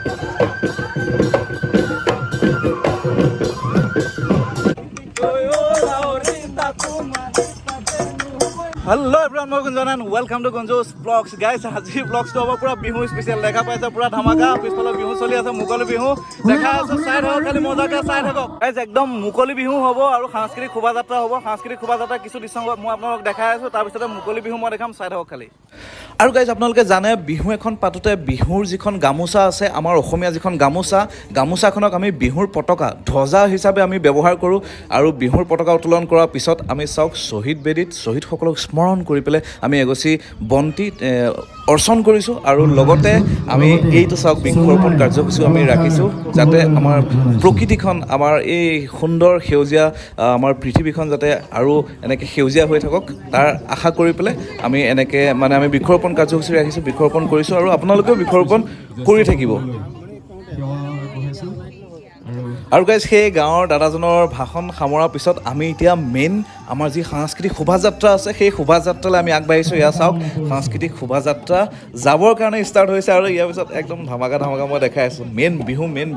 Hello everyone, welcome to Gunjan. Welcome to Gunjo's Vlogs. Guys, আজি vlogs to pura bihu special দেখা পাইছে pura dhamaka পিছফালে বিহু চলি আছে মুকলি বিহু দেখা আছে সাইড হক খালি মজাকে সাইড হক গাইস একদম মুকলি বিহু হ'ব আৰু সাংস্কৃতিক শোভাযাত্ৰা হ'ব সাংস্কৃতিক শোভাযাত্ৰা কিছু দৃশ্য মই আপোনালোকক দেখাই আছো তাৰ পিছতে মুকলি বিহু মই দেখাম সাইড হক খালি আৰু গাইস আপোনালোকে জানে বিহু এখন পাতোতে বিহুৰ যিখন গামোচা আছে আমাৰ অসমীয়া যিখন গামোচাখনক আমি বিহুৰ পতাকা ধ্বজা হিচাপে আমি ব্যৱহাৰ কৰো আৰু বিহুৰ পতাকা উত্তোলন কৰাৰ পিছত আমি চাওক শহীদ বেদীত শহীদসকলক স্মৰণ কৰি পেলাই আমি এগছি বন্তি অৰ্চন কৰিছো আৰু লগতে আমি এইটো চাওক বৃক্ষৰোপণ কাৰ্যসূচী আমি ৰাখিছো যাতে আমাৰ প্ৰকৃতিখন আমাৰ এই সুন্দৰ সেউজীয়া আমাৰ পৃথিৱীখন যাতে আৰু এনেকৈ সেউজীয়া হৈ থাকক তাৰ আশা কৰি পেলাই আমি এনেকৈ মানে আমি বৃক্ষৰোপণ কাৰ্যসূচী ৰাখিছো বৃক্ষৰোপণ কৰিছো আৰু আপোনালোকেও বৃক্ষৰোপণ কৰি থাকিব আৰু গাইজ সেই গাঁৱৰ দাদাজনৰ ভাষণ সামৰাৰ পিছত আমি এতিয়া মেইন আমাৰ যি সাংস্কৃতিক শোভাযাত্ৰা আছে সেই শোভাযাত্ৰালৈ আমি আগবাঢ়িছোঁ এয়া চাওক সাংস্কৃতিক শোভাযাত্ৰা যাবৰ কাৰণে ষ্টাৰ্ট হৈছে আৰু ইয়াৰ পিছত একদম ধামাকা মই দেখাই আছোঁ মেইন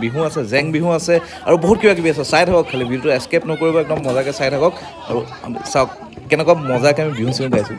বিহু আছে জেং বিহু আছে আৰু বহুত কিবা কিবি আছে চাই থাকক খালি ভিডিঅ'টো এস্কেপ নকৰিব একদম মজাকৈ চাই থাকক আৰু চাওক কেনেকুৱা মজাকৈ আমি বিহু চিহু গাইছোঁ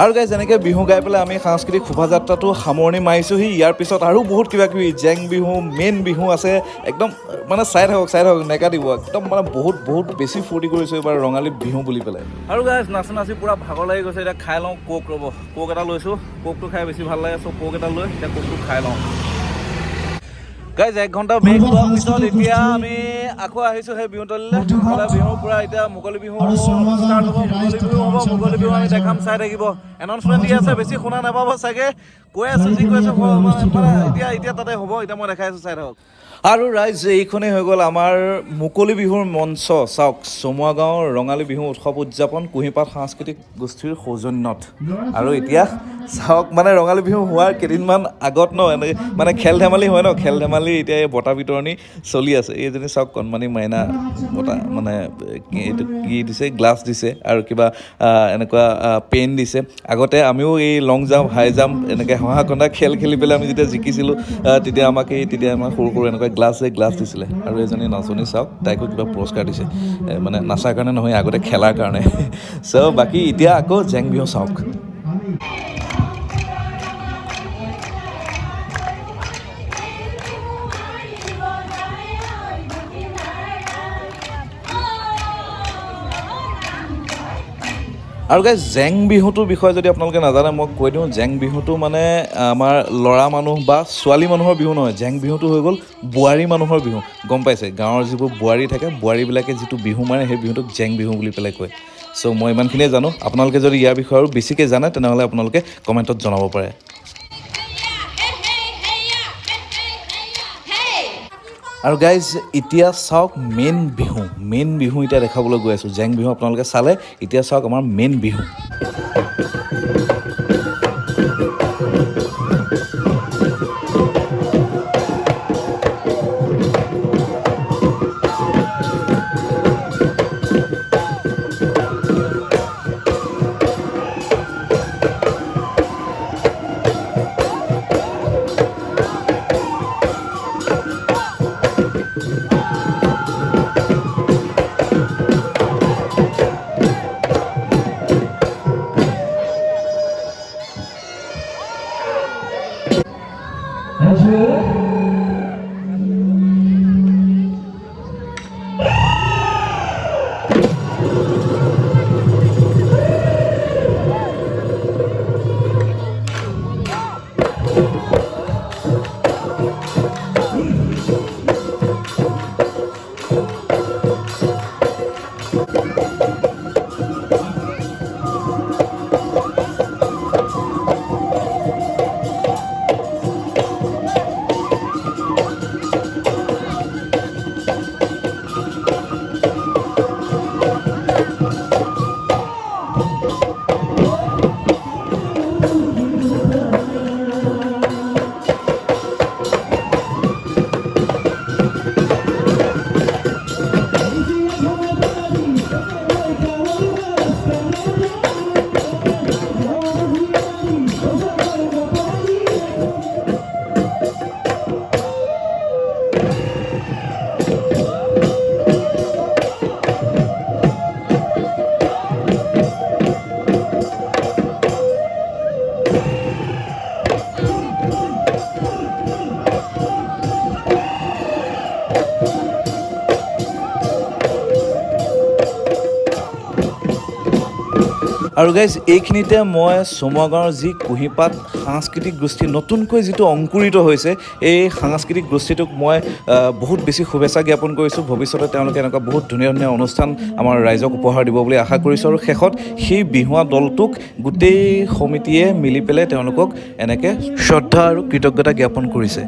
আৰু গাইজ যেনেকৈ বিহু গাই পেলাই আমি সাংস্কৃতিক শোভাযাত্ৰাটো সামৰণি মাৰিছোঁহি ইয়াৰ পিছত আৰু বহুত কিবা কিবি জেং বিহু মেইন বিহু আছে একদম মানে চাই থাকক নেকাটিব একদম মানে বহুত বেছি ফূৰ্তি কৰিছোঁ এইবাৰ ৰঙালী বিহু বুলি পেলাই আৰু গাইজ নাচি পূৰা ভাগৰ লাগি গৈছে এতিয়া খাই লওঁ কোক ৰ'ব কোক এটা লৈছোঁ কোকটো খাই বেছি ভাল লাগে চ' কোক এটা লৈ এতিয়া কোকটো খাই লওঁ গাইজ 1 ঘণ্টা ব্ৰেক লোৱাৰ পিছত এতিয়া আমি আকৌ আহিছোঁ সেই বিহুতলীলৈ বিহুৰ পৰা এতিয়া মুকলি বিহু ষ্টাৰ্ট হ'ব মুকলি বিহু আমি দেখাম চাই থাকিব এনাউন্সমেণ্ট দি আছে বেছি শুনা নাপাব চাগে কৈ আছোঁ যি কৈ আছোঁ মানে এতিয়া তাতে হ'ব এতিয়া মই দেখাই আছোঁ চাই থাকক আৰু ৰাইজ এইখনেই হৈ গ'ল আমাৰ মুকলি বিহুৰ মঞ্চ চাওক চমুৱা গাঁৱৰ ৰঙালী বিহু উৎসৱ উদযাপন কুঁহিপাত সাংস্কৃতিক গোষ্ঠীৰ সৌজন্যত আৰু এতিয়া চাওক মানে ৰঙালী বিহু হোৱাৰ কেইদিনমান আগত এনেকৈ মানে খেল ধেমালি হয় খেল ধেমালি এতিয়া এই বঁটা বিতৰণি চলি আছে এইজনী চাওক কণমানি মাইনা বঁটা মানে এইটো কি দিছে গ্লাছ দিছে আৰু কিবা এনেকুৱা পেন দিছে আগতে আমিও এই লং জাম্প হাই জাম্প এনেকৈ হহা কন্দা খেল খেলি পেলাই আমি যেতিয়া জিকিছিলোঁ তেতিয়া আমাক সৰু এনেকুৱা গ্লাছ দিছিলে আৰু এজনী নাচনী চাওক তাইকো কিবা পুৰস্কাৰ দিছে মানে নাচাৰ কাৰণে নহয় আগতে খেলাৰ কাৰণে চ' বাকী এতিয়া আকৌ জেং বিহু চাওক আৰু গাইজ জেং বিহুটোৰ বিষয়ে যদি আপোনালোকে নাজানে মই কৈ দিওঁ জেং বিহুটো মানে আমাৰ ল'ৰা মানুহ বা ছোৱালী মানুহৰ বিহু নহয় জেং বিহুটো হৈ গ'ল বোৱাৰী মানুহৰ বিহু গম পাইছে গাঁৱৰ যিবোৰ বোৱাৰী থাকে বোৱাৰীবিলাকে যিটো বিহু মাৰে সেই বিহুটোক জেং বিহু বুলি পেলাই কয় চ' মই ইমানখিনিয়ে জানো আপোনালোকে যদি ইয়াৰ বিষয়ে আৰু বেছিকৈ জানে তেনেহ'লে আপোনালোকে কমেণ্টত জনাব পাৰে আৰু গাইজ এতিয়া চাওক মেইন বিহু এতিয়া দেখাবলৈ গৈ আছোঁ। জেং বিহু আপোনালোকে চালে, এতিয়া চাওক আমাৰ মেইন বিহু। আৰু গাইজ এইখিনিতে মই চমুৱা গাঁৱৰ যি কুঁহিপাত সাংস্কৃতিক গোষ্ঠী নতুনকৈ যিটো অংকুৰিত হৈছে, এই সাংস্কৃতিক গোষ্ঠীটোক মই বহুত বেছি শুভেচ্ছা জ্ঞাপন কৰিছোঁ। ভৱিষ্যতে তেওঁলোকে এনেকুৱা বহুত ধুনীয়া ধুনীয়া অনুষ্ঠান আমাৰ ৰাইজক উপহাৰ দিব বুলি আশা কৰিছোঁ। আৰু শেষত সেই বিহুৱা দলটোক গোটেই সমিতিয়ে মিলি পেলাই তেওঁলোকক এনেকৈ শ্ৰদ্ধা আৰু কৃতজ্ঞতা জ্ঞাপন কৰিছে।